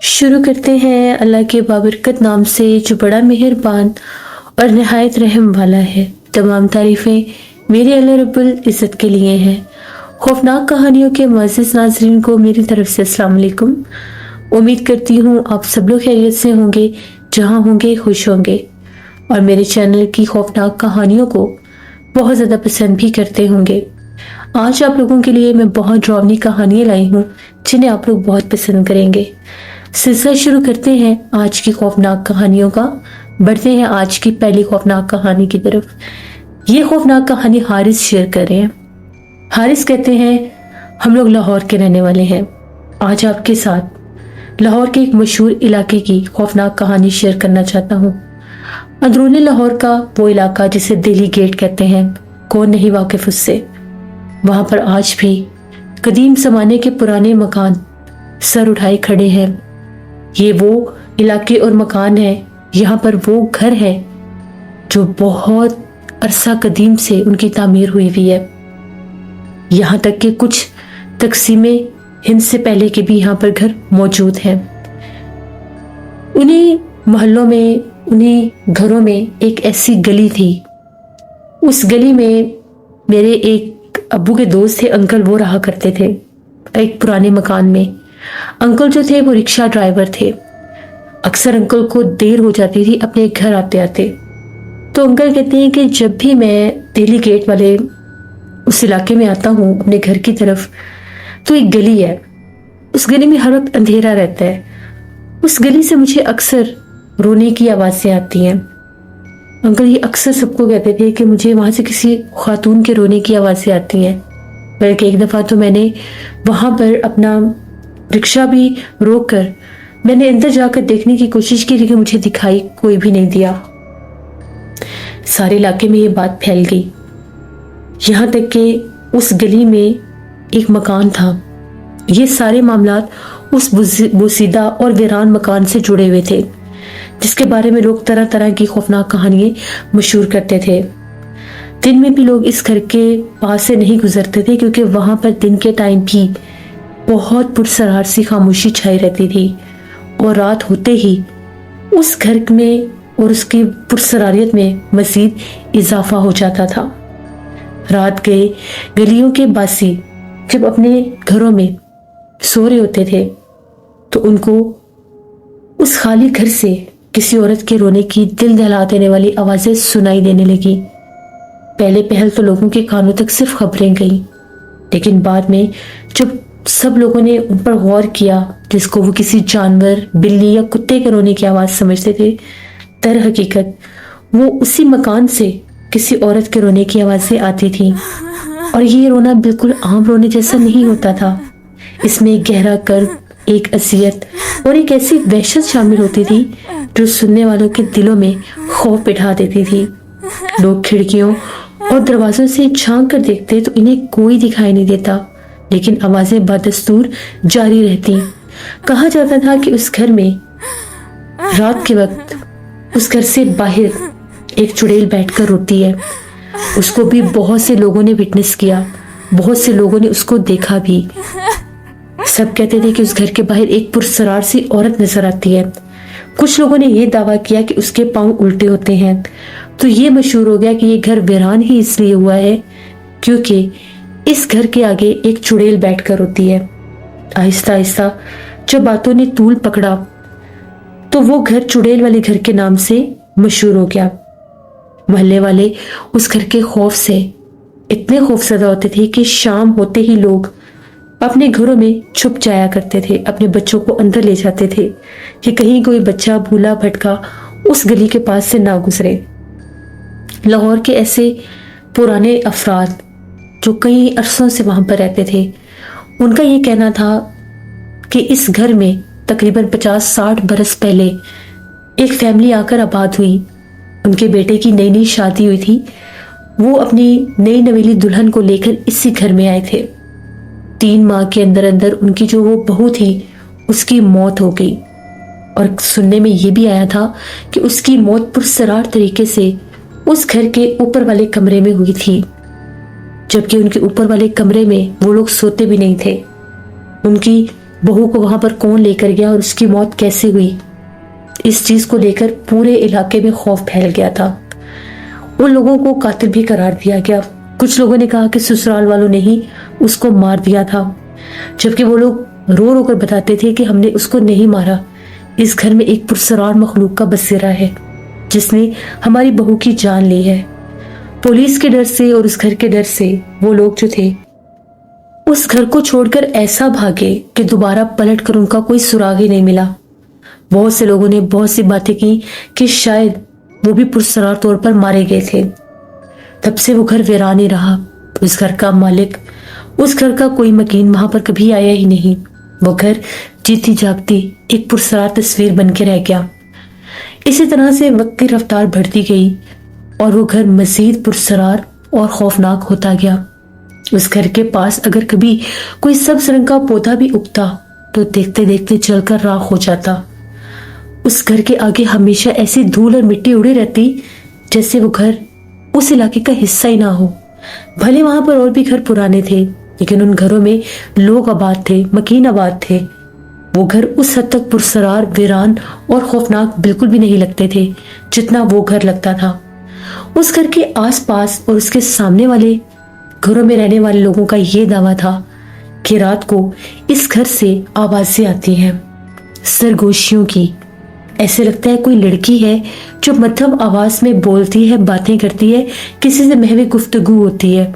शुरू करते हैं अल्लाह के बाबरकत नाम से जो बड़ा मेहरबान और नहायत रहम वाला है। तमाम तारीफ़ें मेरे अल्लाह रब्बुल इज़्ज़त के लिए हैं। खौफनाक कहानियों के मुअज़्ज़िज़ नाज़रीन को मेरी तरफ से अस्सलाम वालेकुम। उम्मीद करती हूँ आप सब लोग खैरियत से होंगे, जहाँ होंगे खुश होंगे और मेरे चैनल की खौफनाक कहानियों को बहुत ज़्यादा पसंद भी करते होंगे। आज आप लोगों के लिए मैं बहुत डरावनी कहानियाँ लाई हूँ जिन्हें आप लोग बहुत पसंद करेंगे। सिलसिला शुरू करते हैं आज की खौफनाक कहानियों का। बढ़ते हैं आज की पहली खौफनाक कहानी की तरफ। ये खौफनाक कहानी हारिस शेयर कर रहे हैं। हारिस कहते हैं, हम लोग लाहौर के रहने वाले हैं। आज आपके साथ लाहौर के एक मशहूर इलाके की खौफनाक कहानी शेयर करना चाहता हूँ। अंदरूनी लाहौर का वो इलाका जिसे दिल्ली गेट कहते हैं, कौन नहीं वाकिफ उससे। वहां पर आज भी कदीम जमाने के पुराने मकान सर उठाए खड़े हैं। ये वो इलाके और मकान है, यहाँ पर वो घर है जो बहुत अरसा कदीम से उनकी तामीर हुई हुई है। यहाँ तक कि कुछ तकसीमे हिंद से पहले के भी यहाँ पर घर मौजूद हैं। उन्हीं मोहल्लों में, उन्हीं घरों में एक ऐसी गली थी। उस गली में मेरे एक अब्बू के दोस्त थे, अंकल, वो रहा करते थे एक पुराने मकान में। अंकल जो थे वो रिक्शा ड्राइवर थे। अक्सर अंकल को देर हो जाती थी अपने घर आते आते। तो अंकल कहते हैं कि जब भी मैं दिल्ली गेट वाले उस इलाके में आता हूँ अपने घर की तरफ, तो एक गली है, उस गली में हर वक्त अंधेरा रहता है। उस गली से मुझे अक्सर रोने की आवाज़ें आती हैं। अंकल ये अक्सर सबको कहते थे कि मुझे वहाँ से किसी खातून के रोने की आवाज़ें आती हैं। बल्कि एक दफ़ा तो मैंने वहाँ पर अपना रिक्शा भी रोक कर मैंने अंदर जाकर देखने की कोशिश की, लेकिन मुझे दिखाई कोई भी नहीं दिया। सारे इलाके में ये बात फैल गई, यहाँ तक कि उस गली में एक मकान था। ये सारे मामलात उस बोसीदा और वीरान मकान से जुड़े हुए थे, जिसके बारे में लोग तरह तरह की खौफनाक कहानियां मशहूर करते थे। दिन में भी लोग इस घर के पास से नहीं गुजरते थे, क्योंकि वहां पर दिन के टाइम भी बहुत पुरसरार सी खामोशी छाई रहती थी और रात होते ही उस घर में और उसकी पुरसरारियत में मजीद इजाफा हो जाता था। रात के गलियों के बासी जब अपने घरों में सो रहे होते थे तो उनको उस खाली घर से किसी औरत के रोने की दिल दहला देने वाली आवाजें सुनाई देने लगी। पहले पहल तो लोगों के कानों तक सिर्फ खबरें गई, लेकिन बाद में जब सब लोगों ने उन पर गौर किया, जिसको वो किसी जानवर, बिल्ली या कुत्ते के रोने की आवाज समझते थे, दर हकीकत वो उसी मकान से किसी औरत के रोने की आवाजें आती थी। और ये रोना बिल्कुल आम रोने जैसा नहीं होता था। इसमें एक गहरा कर्ब, एक असियत और एक ऐसी वहशत शामिल होती थी जो सुनने वालों के दिलों में खौफ बिठा देती थी। लोग खिड़कियों और दरवाजों से झांक कर देखते तो इन्हें कोई दिखाई नहीं देता, लेकिन आवाजें बदस्तूर जारी रहती। कहा जाता था कि उस घर में रात के वक्त उस घर से बाहर एक चुड़ैल बैठकर रोती है। उसको भी बहुत से लोगों ने विटनेस किया, बहुत से लोगों ने उसको देखा भी। सब कहते थे कि उस घर के बाहर एक पुरसरार सी औरत नजर आती है। कुछ लोगों ने यह दावा किया कि उसके पांव उल्टे होते हैं। तो ये मशहूर हो गया कि ये घर वीरान ही इसलिए हुआ है क्योंकि इस घर के आगे एक चुड़ैल बैठकर रोती है। आहिस्ता आहिस्ता जब बातों ने तूल पकड़ा तो वो घर चुड़ैल वाले घर के नाम से मशहूर हो गया। मोहल्ले वाले उस घर के खौफ से इतने खौफजदा होते थे कि शाम होते ही लोग अपने घरों में छुप जाया करते थे, अपने बच्चों को अंदर ले जाते थे कि कहीं कोई बच्चा भूला भटका उस गली के पास से ना गुजरे। लाहौर के ऐसे पुराने अफराद जो कई अरसों से वहां पर रहते थे, उनका ये कहना था कि इस घर में तकरीबन 50-60 बरस पहले एक फैमिली आकर आबाद हुई। उनके बेटे की नई नई शादी हुई थी। वो अपनी नई नवेली दुल्हन को लेकर इसी घर में आए थे। 3 माह के अंदर अंदर उनकी जो वो बहू थी उसकी मौत हो गई। और सुनने में ये भी आया था कि उसकी मौत पुरसरार तरीके से उस घर के ऊपर वाले कमरे में हुई थी, जबकि उनके ऊपर वाले कमरे में वो लोग सोते भी नहीं थे। उनकी बहू को वहां पर कौन लेकर गया और उसकी मौत कैसे हुई, इस चीज को लेकर पूरे इलाके में खौफ फैल गया था। उन लोगों को कातिल भी करार दिया गया। कुछ लोगों ने कहा कि ससुराल वालों ने ही उसको मार दिया था, जबकि वो लोग रो रो कर बताते थे कि हमने उसको नहीं मारा। इस घर में एक पुरसरार मखलूक का बसेरा है जिसने हमारी बहू की जान ली है। पुलिस के डर से और उस घर के डर से वो लोग जो थे उस घर को छोड़कर ऐसा भागे कि दोबारा पलट कर उनका कोई सुराग ही नहीं मिला। बहुत से लोगों ने बहुत सी बातें की कि शायद वो भी पुरसरार तौर पर मारे गए थे। तब से वो घर वीरान ही रहा। उस घर का मालिक, उस घर का कोई मकीन वहां पर कभी आया ही नहीं। वो घर जीती जागती एक पुरसरार तस्वीर बन के रह गया। इसी तरह से वक्त की रफ्तार बढ़ती गई और वो घर मजीद पुरसरार और खौफनाक होता गया। उस घर के पास अगर कभी कोई सब्ज रंग का पौधा भी उगता तो देखते देखते जलकर राख हो जाता। उस घर के आगे हमेशा ऐसी धूल और मिट्टी उड़ी रहती जैसे वो घर उस इलाके का हिस्सा ही ना हो। भले वहां पर और भी घर पुराने थे, लेकिन उन घरों में लोग आबाद थे, मकीन आबाद थे। वो घर उस हद तक पुरसरार, वीरान और खौफनाक बिल्कुल भी नहीं लगते थे जितना वो घर लगता था। उस घर के आसपास और उसके सामने वाले घरों में रहने वाले लोगों का ये दावा था कि रात को इस घर से आवाजें आती हैं, सरगोशियों की। ऐसे लगता है कोई लड़की है जो मध्यम आवाज में बोलती है, बातें करती है, किसी से महवी गुफ्तगू होती है।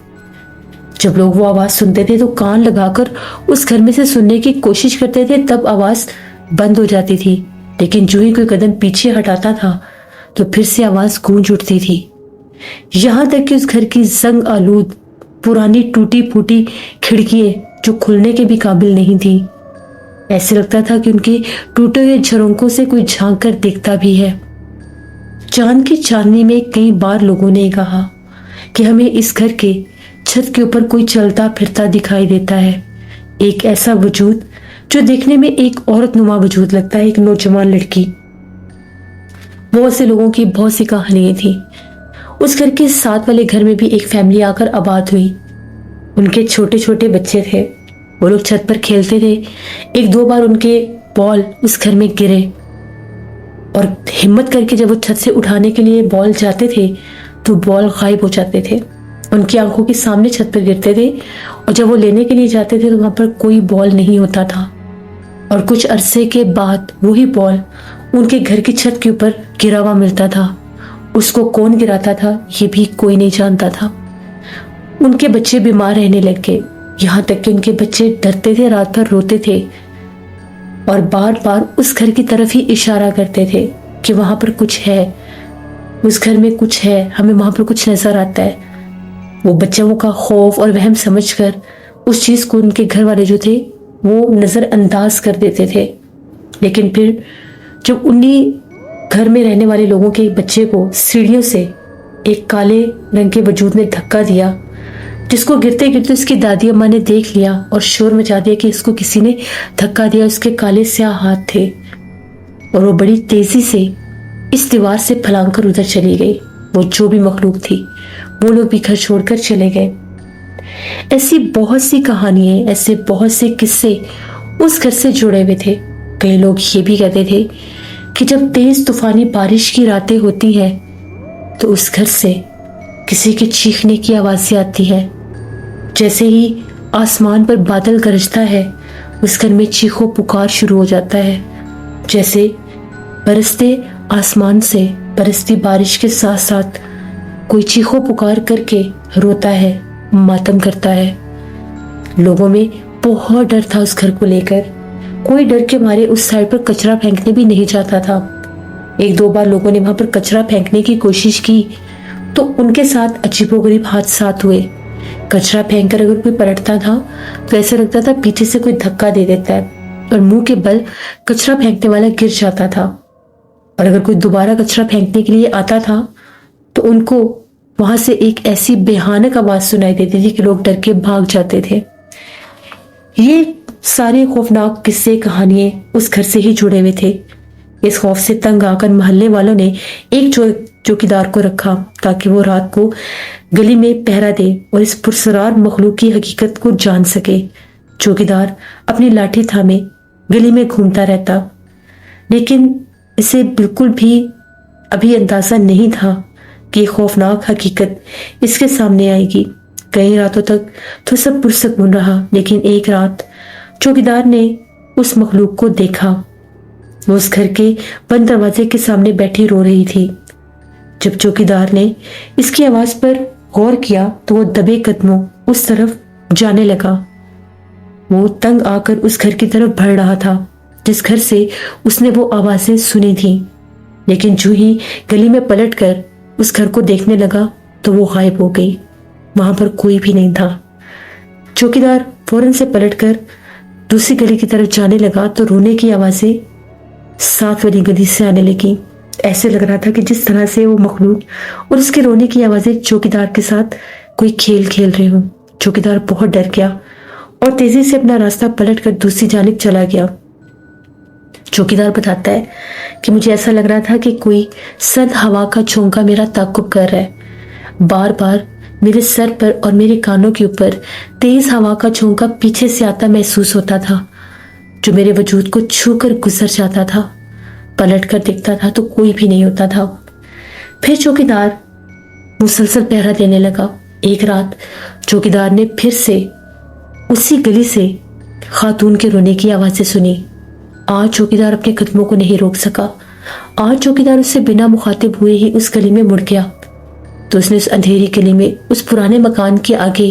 जब लोग वो आवाज सुनते थे तो कान लगाकर उस घर में से सुनने की कोशिश करते थे, तब आवाज बंद हो जाती थी। लेकिन जो ही कोई कदम पीछे हटाता था तो फिर से आवाज गूंज उठती थी। यहां तक कि उस घर की जंग आलूद पुरानी टूटी फूटी खिड़कियां जो खुलने के भी काबिल नहीं थी, ऐसे लगता था कि उनके टूटे हुए झरोकों से कोई झांक कर देखता भी है। चांद की चांदनी में कई बार लोगों ने कहा कि हमें इस घर के छत के ऊपर कोई चलता फिरता दिखाई देता है, एक ऐसा वजूद जो देखने में एक औरत नुमा वजूद लगता है, एक नौजवान लड़की। बहुत से लोगों की बहुत सी कहानियां थी। उस घर के साथ वाले घर में भी एक फैमिली आकर आबाद हुई। उनके छोटे छोटे बच्चे थे, वो लोग छत पर खेलते थे। एक दो बार उनके बॉल उस घर में गिरे और हिम्मत करके जब वो छत से उठाने के लिए बॉल जाते थे तो बॉल गायब हो जाते थे, उनकी आंखों के सामने छत पर गिरते थे। और जब वो लेने के लिए जाते थे तो वहां पर कोई बॉल नहीं होता था। और कुछ अरसे के बाद वही बॉल उनके घर की छत के ऊपर गिरा हुआ मिलता था। उसको कौन गिराता था ये भी कोई नहीं जानता था। उनके बच्चे बीमार रहने लग गए, यहाँ तक कि उनके बच्चे डरते थे, रात भर रोते थे और बार बार उस घर की तरफ ही इशारा करते थे कि वहां पर कुछ है, उस घर में कुछ है, हमें वहां पर कुछ नजर आता है। वो बच्चों का खौफ और वहम समझकर उस चीज को उनके घर वाले जो थे वो नजरअंदाज कर देते थे। लेकिन फिर जब उन्हीं घर में रहने वाले लोगों के बच्चे को सीढ़ियों से एक काले रंग के वजूद ने धक्का दिया, जिसको गिरते गिरते उसकी दादी अम्मा ने देख लिया और शोर मचा दिया कि इसको किसी ने धक्का दिया। उसके काले स्याह हाथ थे और वो बड़ी तेजी से इस दीवार से फलांग कर उधर चली गई। वो जो भी मखलूक थी वो लोग भी घर छोड़कर चले गए। ऐसी बहुत सी कहानियां, ऐसे बहुत से किस्से उस घर से जुड़े हुए थे। कई लोग ये भी कहते थे कि जब तेज तूफानी बारिश की रातें होती हैं तो उस घर से किसी के चीखने की आवाजें आती है। जैसे ही आसमान पर बादल गरजता है उस घर में चीखो पुकार शुरू हो जाता है। जैसे बरसते आसमान से बरसती बारिश के साथ साथ कोई चीखो पुकार करके रोता है, मातम करता है। लोगों में बहुत डर था उस घर को लेकर। कोई डर के मारे उस साइड पर कचरा फेंकने भी नहीं जाता था। एक दो बार लोगों ने वहां पर कचरा फेंकने की कोशिश की तो उनके साथ अजीबोगरीब हादसात हुए। कचरा फेंककर अगर कोई पलटता था तो ऐसा लगता था पीछे से कोई धक्का दे देता है और मुंह के बल कचरा फेंकने वाला गिर जाता था। और अगर कोई दोबारा कचरा फेंकने के लिए आता था तो उनको वहां से एक ऐसी बेहानक आवाज सुनाई देती थी कि लोग डर के भाग जाते थे। ये सारे खौफनाक किस्से कहानियां उस घर से ही जुड़े हुए थे। इस खौफ से तंग आकर मोहल्ले वालों ने एक चौकीदार को रखा ताकि वो रात को गली में पहरा दे और इस पुरसरार मखलूक की हकीकत को जान सके। चौकीदार अपनी लाठी थामे गली में घूमता रहता, लेकिन इसे बिल्कुल भी अभी अंदाजा नहीं था कि खौफनाक हकीकत इसके सामने आएगी। कई रातों तक तो सब पुरसकून रहा, लेकिन एक रात चौकीदार ने उस मखलूक को देखा। वो उस घर के बंद दरवाजे के सामने बैठी रो रही थी। जब चौकीदार ने इसकी आवाज पर गौर किया तो वो दबे कदमों उस तरफ जाने लगा। वो तंग आकर उस घर की तरफ बढ़ रहा था जिस घर से उसने वो आवाजें सुनी थी, लेकिन जो ही गली में पलटकर उस घर को देखने लगा तो वो गायब हो गई। वहां पर कोई भी नहीं था। चौकीदार फौरन से पलटकर दूसरी गली की तरफ जाने लगा तो रोने की आवाजें साथ वाली गली से आने लगी। ऐसे लग रहा था कि जिस तरह से वो मखलूक और उसके रोने की आवाजें चौकीदार के साथ कोई खेल खेल रहे हों। चौकीदार बहुत डर गया और तेजी से अपना रास्ता पलटकर दूसरी जानिब चला गया। चौकीदार बताता है कि मुझे ऐसा लग रहा था कि कोई सर्द हवा का झोंका मेरा ताक़ुब कर रहा है। बार बार मेरे सर पर और मेरे कानों के ऊपर तेज हवा का झोंका पीछे से आता महसूस होता था, जो मेरे वजूद को छू कर गुजर जाता था। पलट कर देखता था तो कोई भी नहीं होता था। फिर चौकीदार मुसलसल पहरा देने लगा। एक रात चौकीदार ने फिर से उसी गली से खातून के रोने की आवाजें सुनी। आज चौकीदार अपने कदमों को नहीं रोक सका। आज चौकीदार उससे बिना मुखातिब हुए ही उस गली में मुड़ गया तो उसने उस अंधेरी गली में उस पुराने मकान के आगे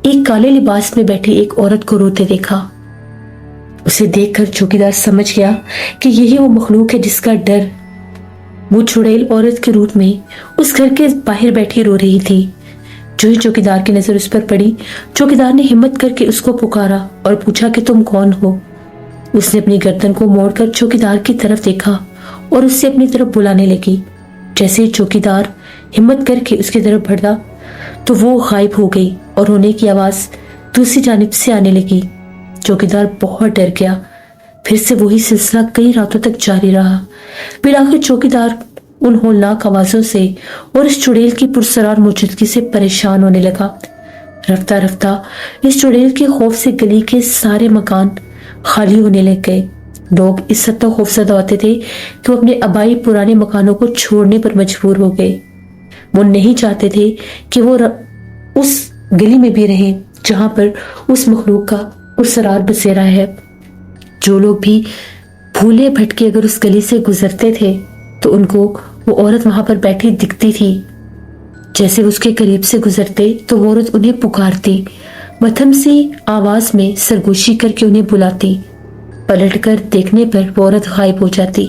एक काले लिबास में बैठी एक औरत को रोते देखा। उसे देखकर चौकीदार समझ गया कि यही वो मखलूक है जिसका डर वो चुड़ैल औरत के रूप में उस घर के बाहर बैठी रो रही थी। जो ही चौकीदार की नजर उस पर पड़ी, चौकीदार ने हिम्मत करके उसको पुकारा और पूछा कि तुम कौन हो। उसने अपनी गर्दन को मोड़कर चौकीदार की तरफ देखा और उससे अपनी तरफ बुलाने लगी। जैसे ही चौकीदार हिम्मत करके उसकी तरफ बढ़ा तो वो गायब हो गई और रोने की आवाज दूसरी जानिब से आने लगी। चौकीदार बहुत डर गया। फिर से वही सिलसिला कई रातों तक जारी रहा। फिर आखिर चौकीदार उन होलनाक आवाजों से और इस चुड़ैल की पुरसरार मौजूदगी से परेशान होने लगा। रफ्ता रफ्ता इस चुड़ैल के खौफ से गली के सारे मकान खाली होने लग गए। लोग इस हद तक खौफजदा होते थे कि वो अपने आबाई पुराने मकानों को छोड़ने पर मजबूर हो गए। वो नहीं चाहते थे कि वो उस गली में भी रहे जहां पर उस मखलूक का पुरसरार बसेरा है। जो लोग भी भूले भटके अगर उस गली से गुजरते थे तो उनको वो औरत वहां पर बैठी दिखती थी। जैसे उसके करीब से गुजरते तो वो औरत उन्हें पुकारती, मध्यम सी आवाज में सरगोशी करके उन्हें बुलाती। पलटकर देखने पर वो औरत गायब हो जाती।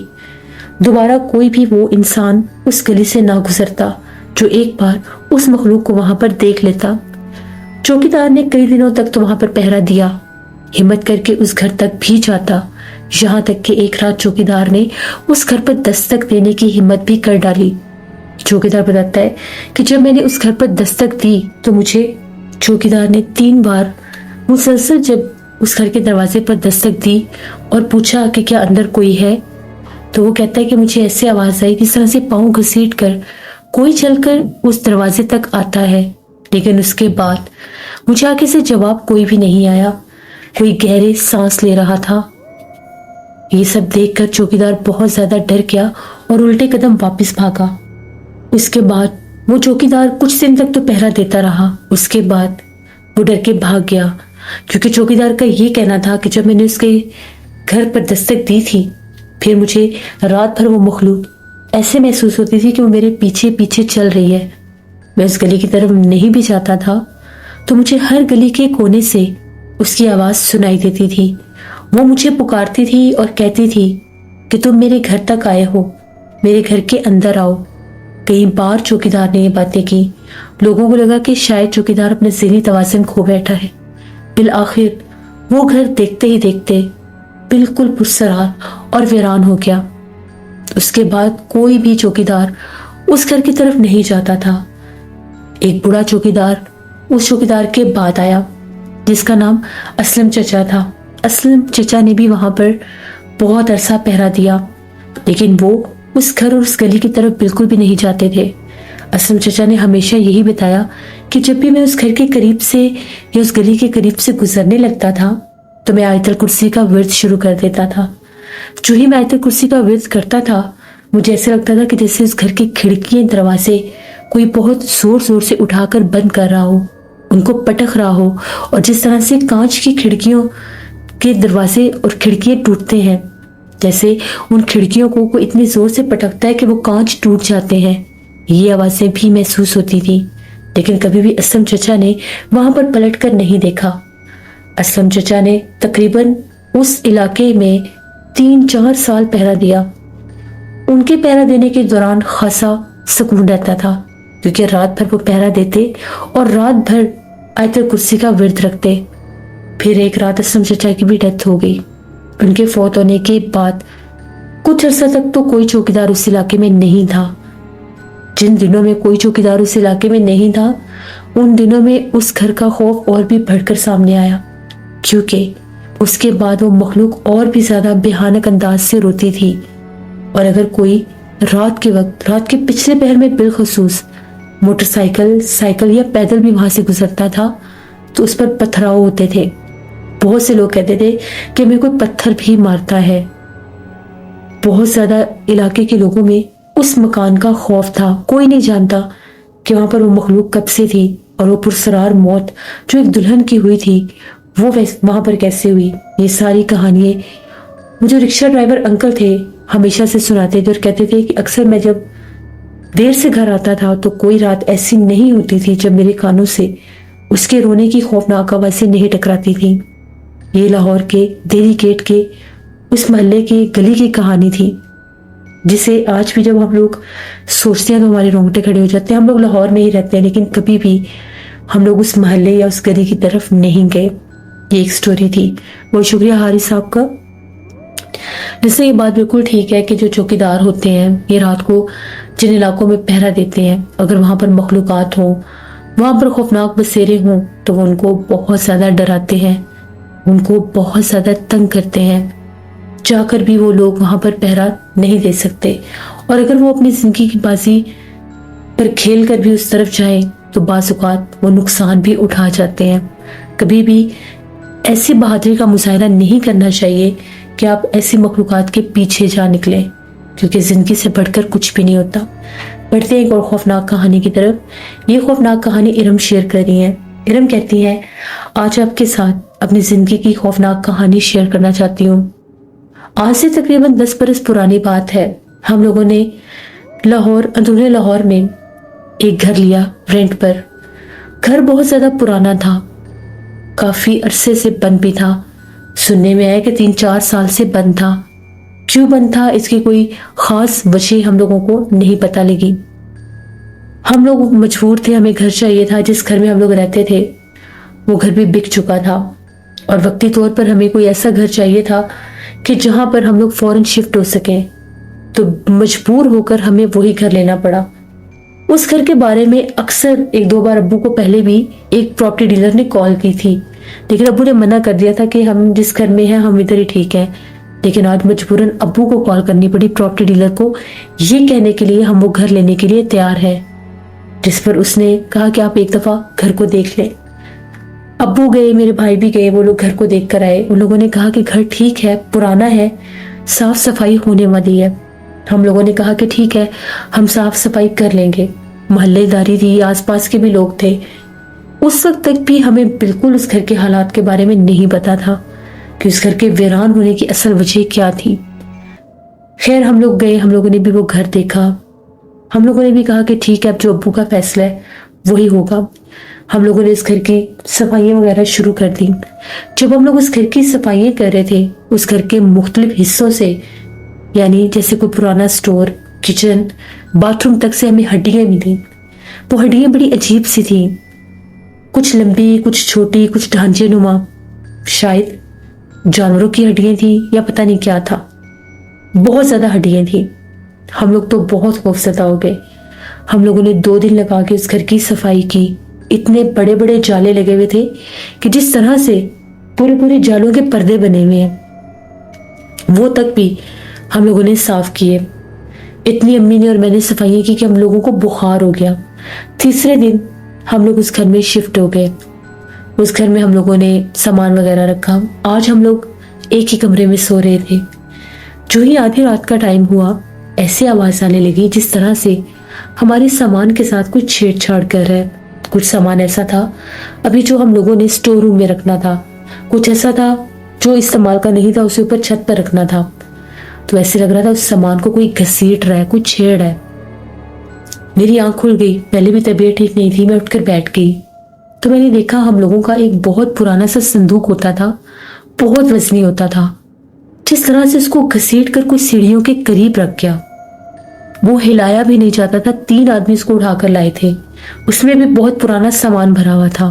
दोबारा कोई भी वो इंसान उस गली से ना गुजरता जो एक बार उस मखलूक को वहां पर देख लेता। चौकीदार ने कई दिनों तक तो वहां पर पहरा दिया, हिम्मत करके उस घर तक भी जाता, यहाँ तक कि एक रात चौकीदार ने उस घर पर दस्तक देने की हिम्मत भी कर डाली। चौकीदार बताता है कि जब मैंने उस घर पर दस्तक दी तो मुझे चौकीदार ने 3 बार मुसलसल जब उस घर के दरवाजे पर दस्तक दी और पूछा कि क्या अंदर कोई है, तो वो कहता है कि मुझे ऐसी आवाज आई जिस तरह से पाँव घसीट कर कोई चलकर उस दरवाजे तक आता है। लेकिन उसके बाद मुझे आगे से जवाब कोई भी नहीं आया। कोई गहरे सांस ले रहा था। ये सब देखकर चौकीदार बहुत ज्यादा डर गया और उल्टे कदम वापस भागा। उसके बाद वो चौकीदार कुछ दिन तक तो पहरा देता रहा। उसके बाद वो डर के भाग गया, क्योंकि चौकीदार का ये कहना था कि जब मैंने उसके घर पर दस्तक दी थी फिर मुझे रात भर वो मखलूक ऐसे महसूस होती थी कि वो मेरे पीछे पीछे चल रही है। मैं उस गली की तरफ नहीं भी जाता था तो मुझे हर गली के कोने से उसकी आवाज सुनाई देती थी। वो मुझे पुकारती थी और कहती थी कि तुम मेरे घर तक आए हो, मेरे घर के अंदर आओ। कई बार चौकीदार ने ये बातें की। लोगों को लगा कि शायद चौकीदार अपने ज़हनी तवाज़ुन खो बैठा है। बिल आखिर वो घर देखते ही देखते बिल्कुल पुरसरार और वीरान हो गया। उसके बाद कोई भी चौकीदार उस घर की तरफ नहीं जाता था। एक बूढ़ा चौकीदार उस चौकीदार के बाद आया जिसका नाम असलम चचा था। असलम चचा ने भी वहां पर बहुत अरसा पहरा दिया, लेकिन वो उस घर और उस गली की तरफ बिल्कुल भी नहीं जाते थे। असलम चचा ने हमेशा यही बताया कि जब भी मैं उस घर के करीब से या उस गली के करीब से गुजरने लगता था तो मैं आयतल कुर्सी का विर्द शुरू कर देता था। जो ही मैं आयतल कुर्सी का विर्द करता था, मुझे ऐसा लगता था कि जैसे उस घर की खिड़कियां दरवाजे कोई बहुत जोर जोर से उठाकर बंद कर रहा हो, उनको पटक रहा हो, और जिस तरह से कांच की खिड़कियों के दरवाजे और खिड़कियां टूटते हैं, जैसे उन खिड़कियों को कोई इतनी जोर से पटकता है कि वो कांच टूट जाते हैं, ये आवाजें भी महसूस होती थी। लेकिन कभी भी असलम चचा ने वहां पर पलटकर नहीं देखा। असलम चचा ने तकरीबन उस इलाके में 3-4 साल पहरा दिया। उनके पहरा देने के दौरान खासा सुकून रहता था, क्योंकि रात भर वो पहरा देते और रात भर आयतल कुर्सी का विर्द रखते। फिर एक रात असलम चचा की भी डेथ हो गई। उनके फौत होने के बाद कुछ अर्सा तक तो कोई चौकीदार उस इलाके में नहीं था। जिन दिनों में कोई चौकीदार उस इलाके में नहीं था, उन दिनों में उस घर का खौफ और भी बढ़कर सामने आया, क्योंकि उसके बाद वो मखलूक और भी ज्यादा भयानक अंदाज से रोती थी। और अगर कोई रात के वक्त, रात के पिछले पहर में बिलखसूस मोटरसाइकिल, साइकिल या पैदल भी वहां से गुजरता था, तो उस पर पथराव होते थे। बहुत से लोग कहते थे कि हमें कोई पत्थर भी मारता है। बहुत ज्यादा इलाके के लोगों में उस मकान का खौफ था। कोई नहीं जानता कि वहां पर वो मखलूक कब से थी, और वो पुरसरार मौत जो एक दुल्हन की हुई थी, वो वहां पर कैसे हुई। ये सारी कहानियां वो जो रिक्शा ड्राइवर अंकल थे हमेशा से सुनाते थे, और कहते थे कि अक्सर मैं जब देर से घर आता था तो कोई रात ऐसी नहीं होती थी जब मेरे कानों से उसके रोने की खौफनाक आवाज़ें नहीं टकराती थी। ये लाहौर के देरी गेट के उस मोहल्ले की गली की कहानी थी, जिसे आज भी जब हम लोग सोचते हैं तो हमारे रोंगटे खड़े हो जाते हैं। हम लोग लाहौर में ही रहते हैं, लेकिन कभी भी हम लोग उस मोहल्ले या उस गली की तरफ नहीं गए। ये एक स्टोरी थी। बहुत शुक्रिया हारिस साहब का। जैसे ये बात बिल्कुल ठीक है कि जो चौकीदार होते हैं ये रात को जिन इलाकों में पहरा देते हैं, अगर वहां पर मखलूकात हों, वहां पर खौफनाक बसेरे हों, तो वो उनको बहुत ज्यादा डराते हैं, उनको बहुत ज्यादा तंग करते हैं। जाकर भी वो लोग वहां पर पहरा नहीं दे सकते, और अगर वो अपनी जिंदगी की बाजी पर खेल कर भी उस तरफ जाएं तो बाज़-औक़ात वो नुकसान भी उठा जाते हैं। कभी भी ऐसी बहादुरी का मुजाहिरा नहीं करना चाहिए कि आप ऐसी मखलूकात के पीछे जा निकलें, क्योंकि जिंदगी से बढ़कर कुछ भी नहीं होता। बढ़ते हैं एक और खौफनाक कहानी की तरफ। ये खौफनाक कहानी इरम शेयर कर रही है। इरम कहती है, आज आपके साथ अपनी जिंदगी की खौफनाक कहानी शेयर करना चाहती हूँ। आज से तकरीबन 10 बरस पुरानी बात है। हम लोगों ने लाहौर, अंदरूनी लाहौर में एक घर लिया रेंट पर। घर बहुत ज्यादा पुराना था, काफी अरसे से बंद भी था। सुनने में आया कि 3-4 साल से बंद था। क्यों बंद था इसकी कोई खास वजह हम लोगों को नहीं पता लगी। हम लोग मजबूर थे, हमें घर चाहिए था। जिस घर में हम लोग रहते थे वो घर भी बिक चुका था, और वक्ती तौर पर हमें कोई ऐसा घर चाहिए था कि जहां पर हम लोग फौरन शिफ्ट हो सकें। तो मजबूर होकर हमें वही घर लेना पड़ा। उस घर के बारे में अक्सर 1-2 बार अब्बू को पहले भी एक प्रॉपर्टी डीलर ने कॉल की थी, लेकिन अब्बू ने मना कर दिया था कि हम जिस घर में हैं हम इधर ही ठीक है। लेकिन आज मजबूरन अब्बू को कॉल करनी पड़ी प्रॉपर्टी डीलर को, ये कहने के लिए हम वो घर लेने के लिए तैयार है। जिस पर उसने कहा कि आप एक दफा घर को देख लें। अब्बू गए, मेरे भाई भी गए, वो लोग घर को देख कर आए। उन लोगों ने कहा कि घर ठीक है, पुराना है, साफ सफाई होने वाली है। हम लोगों ने कहा कि ठीक है, हम साफ सफाई कर लेंगे। मोहल्लेदारी थी, आसपास के भी लोग थे। उस वक्त तक भी हमें बिल्कुल उस घर के हालात के बारे में नहीं पता था कि उस घर के वीरान होने की असल वजह क्या थी। खैर हम लोग गए, हम लोगों ने भी वो घर देखा। हम लोगों ने भी कहा कि ठीक है, अब जो अब्बू का फैसला है वही होगा। हम लोगों ने इस घर की सफाइयाँ वगैरह शुरू कर दी। जब हम लोग उस घर की सफाइयाँ कर रहे थे, उस घर के मुख्तलिफ हिस्सों से, यानी जैसे कोई पुराना स्टोर, किचन, बाथरूम तक से हमें हड्डियाँ मिली। वो हड्डियाँ बड़ी अजीब सी थी, कुछ लंबी, कुछ छोटी, कुछ ढांचे नुमा। शायद जानवरों की हड्डियाँ थी या पता नहीं क्या था। बहुत ज्यादा हड्डियाँ थी। हम लोग तो बहुत खौफजदा हो गए। हम लोगों ने 2 दिन लगा के उस घर की सफाई की। इतने बड़े बड़े जाले लगे हुए थे कि जिस तरह से पूरे पूरे जालों के पर्दे बने हुए हैं, वो तक भी हम लोगों ने साफ किए। इतनी अम्मी ने और मैंने सफाइयाँ की कि हम लोगों को बुखार हो गया। तीसरे दिन हम लोग उस घर में शिफ्ट हो गए। उस घर में हम लोगों ने सामान वगैरह रखा। आज हम लोग एक ही कमरे में सो रहे थे। जो ही आधी रात का टाइम हुआ, ऐसी आवाज आने लगी जिस तरह से हमारे सामान के साथ कुछ छेड़छाड़ कर रहा है। कुछ सामान ऐसा था अभी जो हम लोगों ने स्टोर रूम में रखना था, कुछ ऐसा था जो इस्तेमाल का नहीं था, उसे ऊपर छत पर रखना था। तो ऐसे लग रहा था उस सामान को कोई घसीट रहा है, कुछ छेड़ रहा है। मेरी आंख खुल गई। पहले भी तबीयत ठीक नहीं थी। मैं उठकर बैठ गई तो मैंने देखा हम लोगों का एक बहुत पुराना सा संदूक होता था, बहुत वजनी होता था। जिस तरह से उसको घसीट कर कोई सीढ़ियों के करीब रख गया, वो हिलाया भी नहीं जाता था। 3 आदमी उसको उठाकर लाए थे। उसमें भी बहुत पुराना सामान भरा हुआ था।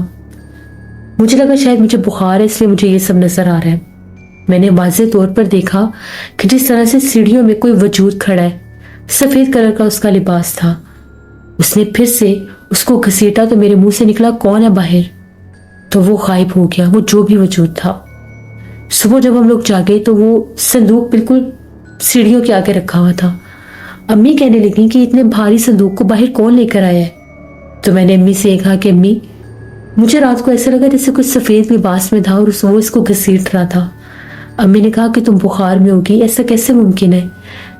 मुझे लगा शायद मुझे बुखार है, इसलिए मुझे ये सब नजर आ रहा है। मैंने वाज़ेह तौर पर देखा कि जिस तरह से सीढ़ियों में कोई वजूद खड़ा है। सफेद कलर का उसका लिबास था। उसने फिर से उसको घसीटा तो मेरे मुंह से निकला, कौन है बाहर? तो वो गायब हो गया, वो जो भी वजूद था। सुबह जब हम लोग जागे तो वो संदूक बिल्कुल सीढ़ियों के आगे रखा हुआ था। अम्मी कहने लगी कि इतने भारी संदूक को बाहर कौन लेकर आया है? तो मैंने अम्मी से कहा कि अम्मी, मुझे रात को ऐसा लगा जैसे कुछ सफेद लिबास में था और वो इसको घसीट रहा था। अम्मी ने कहा कि तुम बुखार में होगी, ऐसा कैसे मुमकिन है?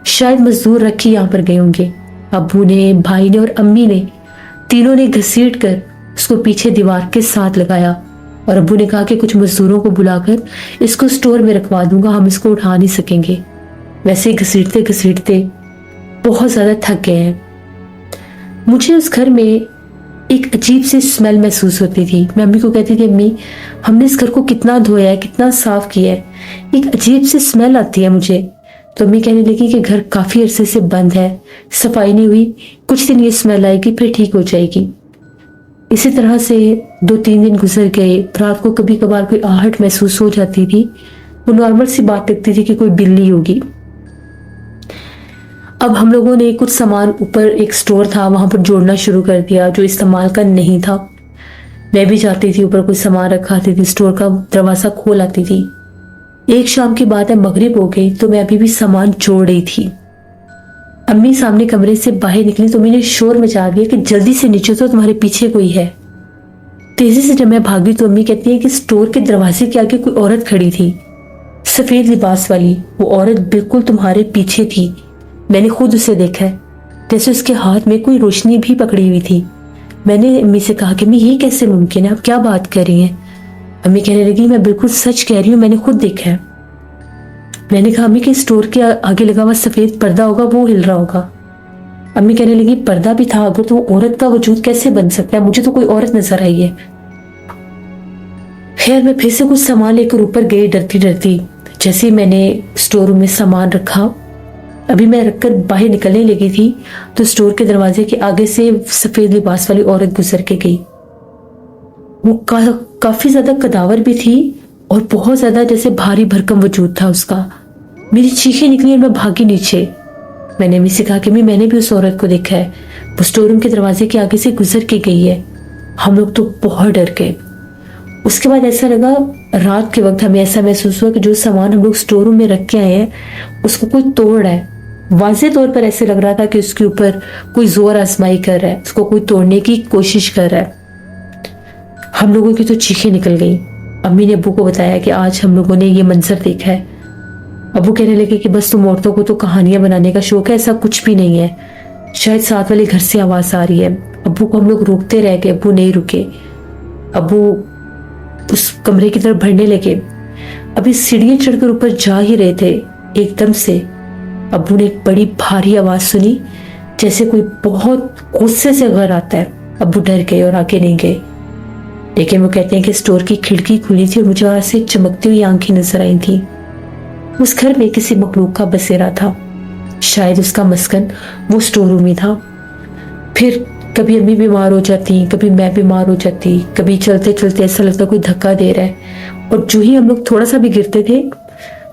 शायद मजदूर रखी यहाँ पर गए होंगे। अब्बू ने, भाई ने और अम्मी ने, तीनों ने घसीट कर उसको पीछे दीवार के साथ लगाया। और अब्बू ने कहा कि कुछ मजदूरों को बुलाकर इसको स्टोर में रखवा दूंगा, हम इसको उठा नहीं सकेंगे। वैसे ही घसीटते घसीटते बहुत ज्यादा थक गए हैं। मुझे उस घर में एक अजीब सी स्मेल महसूस होती थी। मैं अम्मी को कहती थी, अम्मी हमने इस घर को कितना धोया है, कितना साफ किया है, एक अजीब सी स्मेल आती है मुझे। तो अम्मी कहने लगी कि घर काफी अरसे से बंद है, सफाई नहीं हुई, कुछ दिन ये स्मेल आएगी फिर ठीक हो जाएगी। इसी तरह से 2-3 दिन गुजर गए। रात को कभी कभार कोई आहट महसूस हो जाती थी। वो नॉर्मल सी बात लगती थी कि कोई बिल्ली होगी। अब हम लोगों ने कुछ सामान, ऊपर एक स्टोर था वहां पर जोड़ना शुरू कर दिया जो इस्तेमाल का नहीं था। मैं भी जाती थी, ऊपर कुछ सामान रखा थी, स्टोर का दरवाजा खोल आती थी। एक शाम की बात है, मगरिब हो गई तो मैं अभी भी सामान जोड़ रही थी। अम्मी सामने कमरे से बाहर निकली तो मैंने शोर मचा दिया कि जल्दी से नीचे तो तुम्हारे पीछे कोई है। तेजी से जब मैं भागी तो अम्मी कहती है कि स्टोर के दरवाजे के आगे कोई औरत खड़ी थी, सफेद लिबास वाली। वो औरत बिल्कुल तुम्हारे पीछे थी, मैंने खुद उसे देखा है, जैसे उसके हाथ में कोई रोशनी भी पकड़ी हुई थी। मैंने अम्मी से कहा कि अम्मी ये कैसे मुमकिन है, आप क्या बात कर रही हैं? अम्मी कहने लगी, मैं बिल्कुल सच कह रही हूँ, मैंने खुद देखा है। मैंने कहा, अम्मी के स्टोर के आगे लगा हुआ सफेद पर्दा होगा, वो हिल रहा होगा। अम्मी कहने लगी, पर्दा भी था अगर तो औरत का वजूद कैसे बन सकता है? मुझे तो कोई औरत नजर आई है। खैर मैं फिर से कुछ सामान लेकर ऊपर गई डरती डरती। जैसे ही मैंने स्टोर रूम में सामान रखा, अभी मैं रखकर बाहर निकलने लगी थी तो स्टोर के दरवाजे के आगे से सफेद लिबास वाली औरत गुजर के गई। वो काफी ज्यादा कदावर भी थी और बहुत ज्यादा जैसे भारी भरकम वजूद था उसका। मेरी चीखें निकली और मैं भागी नीचे। मैंने अम्मी से कहा कि अम्मी मैंने भी उस औरत को देखा है, वो स्टोर रूम के दरवाजे के आगे से गुजर के गई है। हम लोग तो बहुत डर गए। उसके बाद ऐसा लगा, रात के वक्त हमें ऐसा महसूस हुआ कि जो सामान हम लोग स्टोर रूम में रख के आए हैं उसको कोई तोड़ रहा है। वाज़ेह तौर पर ऐसे लग रहा था कि उसके ऊपर कोई जोर आजमाई कर रहा है, उसको कोई तोड़ने की कोशिश कर रहा है। हम लोगों की तो चीखें निकल गई। अम्मी ने अब्बू को बताया कि आज हम लोगों ने ये मंजर देखा है। अब्बू कहने लगे कि बस तुम औरतों को तो कहानियां बनाने का शौक है, ऐसा कुछ भी नहीं है, शायद साथ वाले घर से आवाज आ रही है। अब्बू को हम लोग रोकते रह गए, अब्बू नहीं रुके। अब्बू उस कमरे की तरफ बढ़ने लगे। अभी सीढ़ियां चढ़कर ऊपर जा ही रहे थे, एकदम से अब्बू ने एक बड़ी भारी आवाज सुनी, जैसे कोई बहुत गुस्से से घर आता है। अब्बू डर गए और आगे नहीं गए। लेकिन वो कहते हैं कि स्टोर की खिड़की खुली थी और मुझे वहां से चमकती हुई आंखें नजर आई थी। उस घर में किसी मखलूक का बसेरा था, शायद उसका मस्कन वो स्टोर रूम ही था। फिर कभी अम्मी बीमार हो जाती, कभी मैं बीमार हो जाती, कभी चलते चलते ऐसा लगता कोई धक्का दे रहा है। और जो ही हम लोग थोड़ा सा भी गिरते थे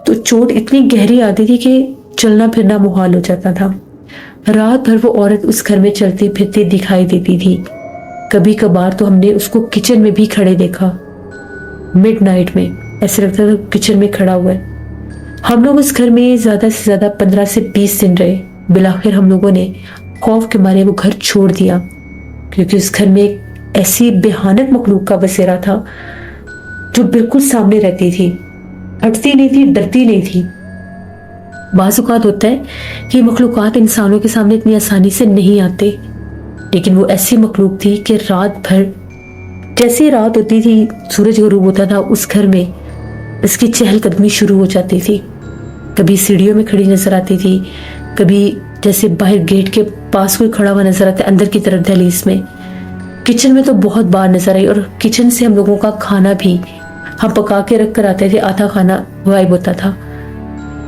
तो चोट इतनी गहरी आती थी कि चलना फिरना मुहाल हो जाता था। रात भर वो औरत उस घर में चलती फिरती दिखाई देती थी। कभी कभार तो हमने उसको किचन में भी खड़े देखा। मिडनाइट में ऐसे लगता था किचन में खड़ा हुआ है। हम लोग उस घर में ज्यादा से ज्यादा 15 से 20 दिन रहे। बिलाखिर हम लोगों ने खौफ के मारे वो घर छोड़ दिया, क्योंकि उस घर में ऐसी बेहानक मखलूक का बसेरा था जो बिल्कुल सामने रहती थी, हटती नहीं थी, डरती नहीं थी। बाज़ औक़ात होता है कि मखलूक़ात इंसानों के सामने इतनी आसानी से नहीं आते, लेकिन वो ऐसी मखलूक थी कि रात भर, जैसी रात होती थी, सूरज गरूब होता था, उस घर में इसकी चहलकदमी शुरू हो जाती थी। कभी सीढ़ियों में खड़ी नजर आती थी, कभी जैसे बाहर गेट के पास कोई खड़ा हुआ नजर आता, अंदर की तरफ दहलीज में। किचन में तो बहुत बार नजर आई, और किचन से हम लोगों का खाना भी हम पका के रख कर आते थे, आधा खाना गायब होता था।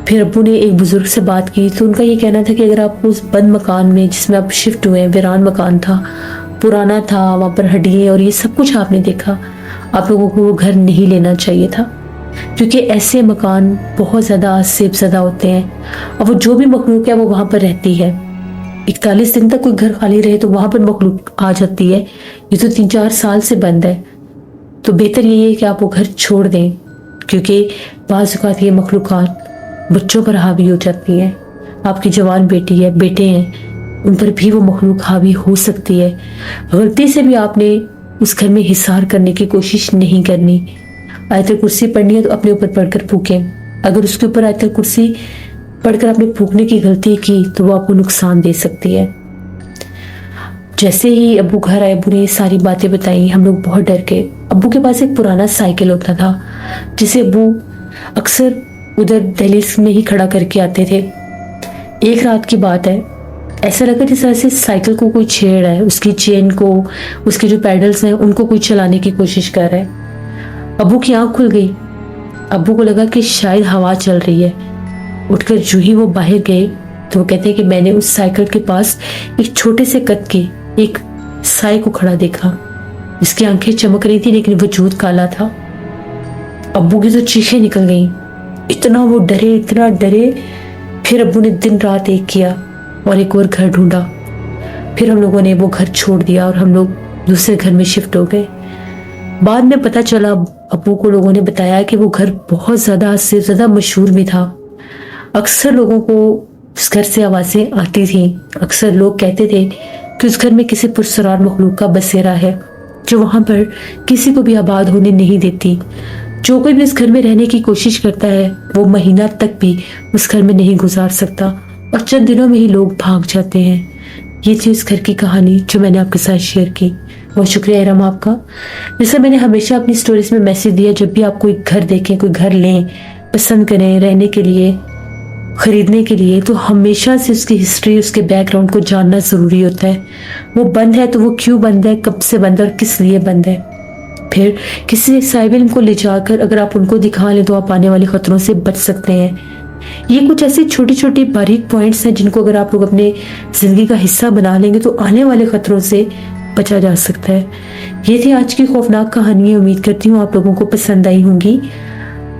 फिर अब्बू ने एक बुजुर्ग से बात की तो उनका ये कहना था कि अगर आप उस बंद मकान में जिसमें आप शिफ्ट हुए हैं, वीरान मकान था, पुराना था, वहाँ पर हड्डियाँ और ये सब कुछ आपने देखा, आप लोगों को वो घर नहीं लेना चाहिए था, क्योंकि ऐसे मकान बहुत ज़्यादा सेबज़दा होते हैं और वो जो भी मखलूक है वो वहाँ पर रहती है। 41 दिन तक कोई घर खाली रहे तो वहाँ पर मखलूक आ जाती है। ये तो 3-4 साल से बंद है, तो बेहतर यही है कि आप वो घर छोड़ दें, क्योंकि बाज़ औक़ात ये मखलूक़ात बच्चों पर हावी हो जाती है। आपकी जवान बेटी है, बेटे हैं, उन पर भी वो मखलूक हावी हो सकती है। गलती से भी आपने उस घर में हिसार करने की कोशिश नहीं करनी। आयतल कुर्सी पढ़नी है तो अपने ऊपर पढ़कर फूकें। अगर उसके ऊपर आयतल कुर्सी पढ़कर आपने फूकने की गलती की तो वो आपको नुकसान दे सकती है। जैसे ही अब्बू घर आए, अब्बू ने ये सारी बातें बताई, हम लोग बहुत डर गए। अब्बू के पास एक पुराना साइकिल होता था जिसे अब्बू अक्सर उधर दहलीज में ही खड़ा करके आते थे। एक रात की बात है, ऐसा लगा जिस तरह से साइकिल को कोई छेड़ है, उसकी चेन को, उसके जो पैडल्स हैं उनको कोई चलाने की कोशिश कर रहा है। अब्बू की आंख खुल गई। अब्बू को लगा कि शायद हवा चल रही है। उठकर जो ही वो बाहर गए तो वो कहते हैं कि मैंने उस साइकिल के पास एक छोटे से कद के एक साए को खड़ा देखा, जिसकी आंखें चमक रही थी लेकिन वजूद काला था। अब्बू की तो चीखें निकल गई, इतना वो डरे, इतना डरे। फिर अब्बू ने दिन रात एक किया और एक और घर ढूंढा। फिर हम लोगों ने वो घर छोड़ दिया और हम लोग दूसरे घर में शिफ्ट हो गए। बाद में पता चला, अब्बू को लोगों ने बताया कि वो घर बहुत ज़्यादा से ज़्यादा मशहूर भी था। अक्सर लोगों को उस घर से आवाज़ें आती थी। अक्सर लोग कहते थे कि उस घर में किसी पुरस्कार मखलूक का बसेरा है जो वहाँ पर किसी को भी आबाद होने नहीं देती। जो कोई भी इस घर में रहने की कोशिश करता है वो महीना तक भी उस घर में नहीं गुजार सकता और चंद दिनों में ही लोग भाग जाते हैं। ये थी उस घर की कहानी जो मैंने आपके साथ शेयर की। बहुत शुक्रिया इरम आपका। जैसे मैंने हमेशा अपनी स्टोरीज में मैसेज दिया, जब भी आप कोई घर देखें, कोई घर लें, पसंद करें रहने के लिए, खरीदने के लिए, तो हमेशा से उसकी हिस्ट्री, उसके बैकग्राउंड को जानना ज़रूरी होता है। वो बंद है तो वो क्यों बंद है, कब से बंद है और किस लिए बंद है। फिर किसी साहिब इल्म को ले जाकर अगर आप उनको दिखा लें तो आप आने वाले खतरों से बच सकते हैं। ये कुछ ऐसी छोटी छोटी बारीक पॉइंट्स हैं जिनको अगर आप लोग अपने ज़िंदगी का हिस्सा बना लेंगे तो आने वाले खतरों से बचा जा सकता है। ये थी आज की खौफनाक कहानी। उम्मीद करती हूँ आप लोगों को पसंद आई होंगी।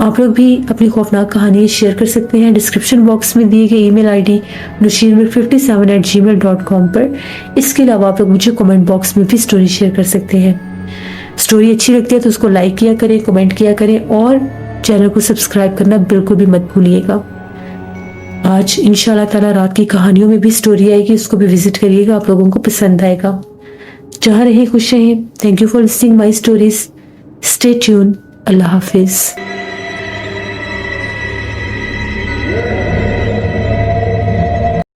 आप लोग भी अपनी खौफनाक कहानी शेयर कर सकते हैं डिस्क्रिप्शन बॉक्स में दिए गए ईमेल आईडी nushirmir57@gmail.com पर। इसके अलावा आप लोग मुझे कमेंट बॉक्स में भी स्टोरी शेयर कर सकते हैं। स्टोरी अच्छी लगती है तो उसको लाइक किया करें, कमेंट किया करें और चैनल को सब्सक्राइब करना बिल्कुल भी मत भूलिएगा। आज इंशाल्लाह ताला रात की कहानियों में भी स्टोरी आएगी, उसको भी विजिट करिएगा, आप लोगों को पसंद आएगा। जहाँ रहें खुश रहें। Thank you for listening my stories. Stay tune. Allah Hafiz.